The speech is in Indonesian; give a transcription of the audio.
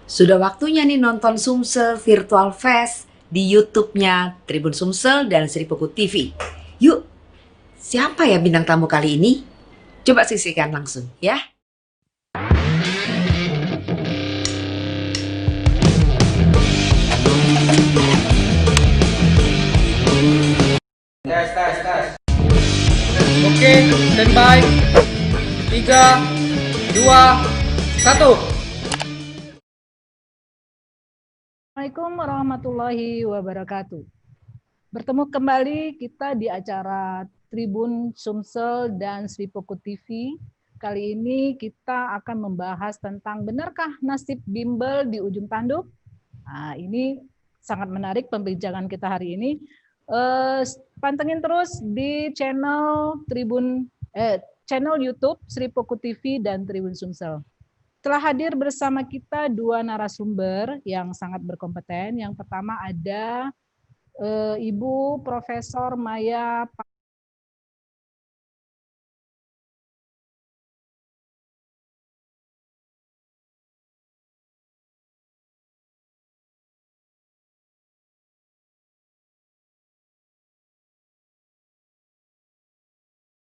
Sudah waktunya nih nonton Sumsel Virtual Fest di YouTube-nya Tribun Sumsel dan Sri Pugu TV. Yuk, siapa ya bintang tamu kali ini? Coba sisihkan langsung ya. Tes, tes, tes. Oke, standby. 3, 2, 1. Assalamualaikum warahmatullahi wabarakatuh. Bertemu kembali kita di acara Tribun Sumsel dan Swipoku TV. Kali ini kita akan membahas tentang benarkah nasib bimbel di ujung tanduk? Nah, ini sangat menarik pembincangan kita hari ini. Pantengin terus di channel YouTube Swipoku TV dan Tribun Sumsel. Telah hadir bersama kita dua narasumber yang sangat berkompeten. Yang pertama ada Ibu Profesor Maya